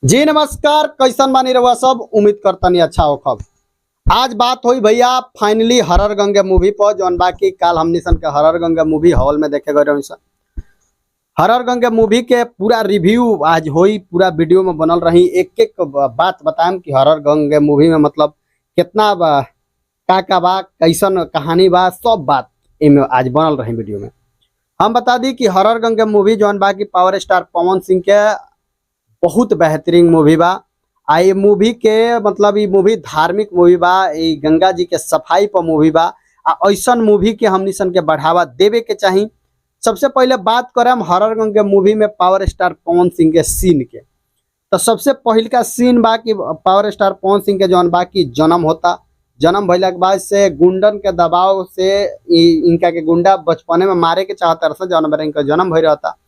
जी नमस्कार, कैसन बानी रहुआ सब। उम्मीद करतनी अच्छा हो खब। आज बात हुई भैया फाइनली हरर गंगे मूवी पर, जौन बाकी काल हमनी सन के हरर गंगे मूवी हॉल में देखे गए रही सन। हरर गंगे मूवी के पूरा रिव्यू आज हुई, पूरा वीडियो में बनल रही। एक एक बात बताएम कि हरर गंगे मूवी में मतलब कितना का बा, कैसन कहानी बा, सब बात इनमें आज बनल रही वीडियो में। हम बता दी कि हरर गंगे मूवी जौन बाकी पावर स्टार पवन सिंह के बहुत बेहतरीन मूवी बा। आ ये मूवी के मतलब ये मूवी धार्मिक मूवी बा, ये गंगा जी के सफाई पर मूवी बा। आ ऐसन मूवी के हमनी सन के बढ़ावा देवे के चाही। सबसे पहले बात करम हरर गंगे मूवी में पावर स्टार पवन सिंह के सीन के। तो सबसे पहल का सीन बा कि पावर स्टार पवन सिंह के जौन बा की जन्म होता। जन्म भइला के बाद से गुंडन के दबाव से इनका के गुंडा बचपने में मारे के चाहता रहा, जौन बार इनका जन्म भई रहता।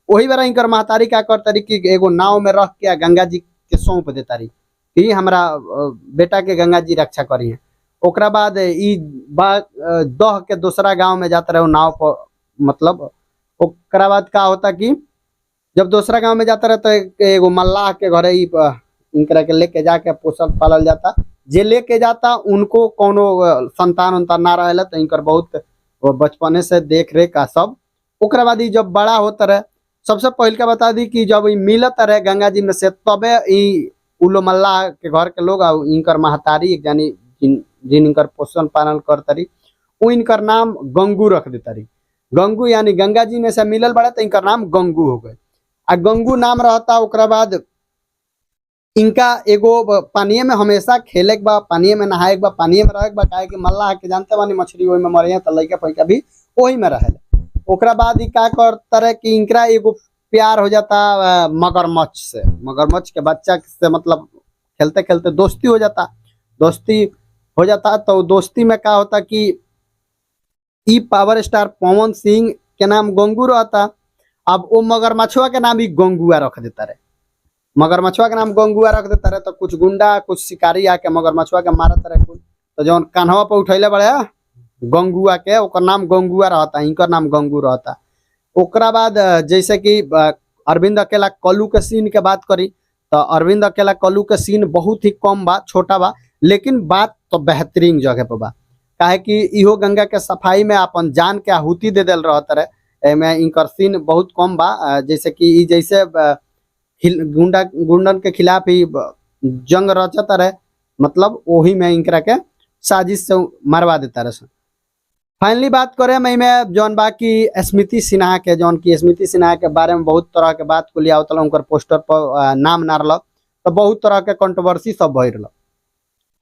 वही बेरा इनकर महतारी का कर तारी कि एगो नाव में रख के गंगा जी के सौंप दे तारी कि हमरा बेटा के गंगा जी रक्षा करी है। ओकरा बाद दह के दूसरा गांव में जाता रहे नाव पर। मतलब ओकरा बाद का होता कि जब दूसरा गांव में जाता रहे तो एगो मल्लाह के घरे इनकरा के लेके जाके पोसल पालल जाता। जे लेके जाता उनको कोनो संतान उन्तान ना रहेला, तो इनकर बहुत बचपने से देख रेख का सब। ओकरा बाद जब बड़ा होता रहे, सबसे पहले का बता दी कि जब मिलत रहे गंगा जी में से, तबे उलो मल्लाह के घर के लोग इनकर महतारी एक जानी जिन इनकर पोषण पालन करतरी, वो इनकर नाम गंगू रख देतारी। गंगू यानी गंगा जी में से मिलल बड़ा तो इनकर नाम गंगू हो गए। आ गंगू नाम रहता। ओकरा बाद इनका एगो पानी में हमेशा खेले के बा, पानी में नहाए के बा, पानी में रहे के बा। काहे कि मल्लाह के जानते बानी मछली वही में मरे तो लइका पैका भी वही में रहे। ओकरा बाद का करता रहे कि इनकरा एगो प्यार हो जाता मगरमच्छ से। मगरमच्छ के बच्चा से मतलब खेलते खेलते दोस्ती हो जाता। तो दोस्ती में का होता कि ई पावर स्टार पवन सिंह के नाम गंगू रहता। अब वो मगरमच्छवा के नाम ही गंगुआ रख देता रहे। मगरमच्छवा के नाम गंगुआ रख देता रहे तो कुछ गुंडा कुछ शिकारी आके मगरमच्छवा के मारत रहे कुल। तो जौन कान्हवा पर उठैले बड़े गंगुआ के, ओकर नाम गंगुआ रहता, इनकर नाम गंगू रहता। ओकरा बाद जैसे कि अरविंद अकेला कल्लू के सीन के बात करी तो अरविंद अकेला कल्लू के सीन बहुत ही कम बा, छोटा बा, लेकिन बात तो बेहतरीन जगह पर बा। काहे कि इहो गंगा के सफाई में अपन जान के आहुति दे दिल रहता रहे। एमे इनकर सीन बहुत कम बा। जैसे कि जैसे गुंडन के खिलाफ ही जंग रचता रहे, मतलब वही में इनकरा के साजिश से मरवा देता रहे। फाइनली बात करें मैं जौन बाकी स्मृति सिन्हा के, जौन की स्मृति सिन्हा के बारे में बहुत तरह के बात को लिया होता, उनकर पोस्टर पर नाम ना रहा तो बहुत तरह के कंट्रोवर्सी सब भई रहा।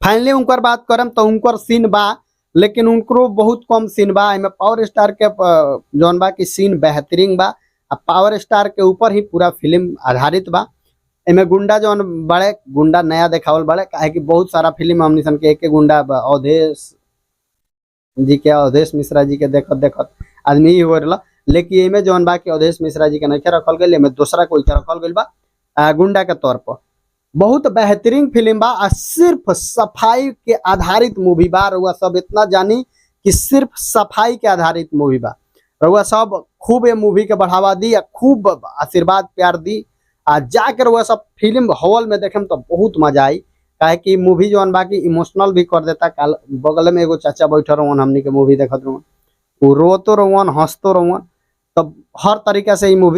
फाइनली उनकर बात करम तो उनकर सीन बा, लेकिन उनको बहुत कम सीन बा। इनमें पावर स्टार के जौन बा की सीन बेहतरीन बा। पावर स्टार के ऊपर ही पूरा फिल्म आधारित बा। इनमें गुंडा जौन बड़े गुंडा नया देखावल बड़े, काहे कि बहुत सारा फिल्म हमनी सन के एक गुंडा अवधेश जी के, अवधेश मिश्रा जी के देखत देखत आदमी ही हो रहा। लेकिन एमे जौन बा कि अवधेश मिश्रा जी के नहीं रखल गई, एमे दूसरा कोई के रखल गई बा गुंडा के तौर पर। बहुत बेहतरीन फिल्म बा। सिर्फ सफाई के आधारित मूवी बा। रउआ सब इतना जानी कि सिर्फ सफाई के आधारित मूवी बा। रउआ सब खूब ये मूवी के बढ़ावा दी, खूब आशीर्वाद प्यार दी। जाकर रउआ सब फिल्म हॉल में देखे तो बहुत मजा आई। काहे कि मूवी जौन बाकी इमोशनल भी कर देता। काल बगल में एगो चाचा बैठे रहुन, हमनी के मूवी देखत रहुन, वो रोतो रहुन हंसतो रहुन। तब हर तरीका से ये मूवी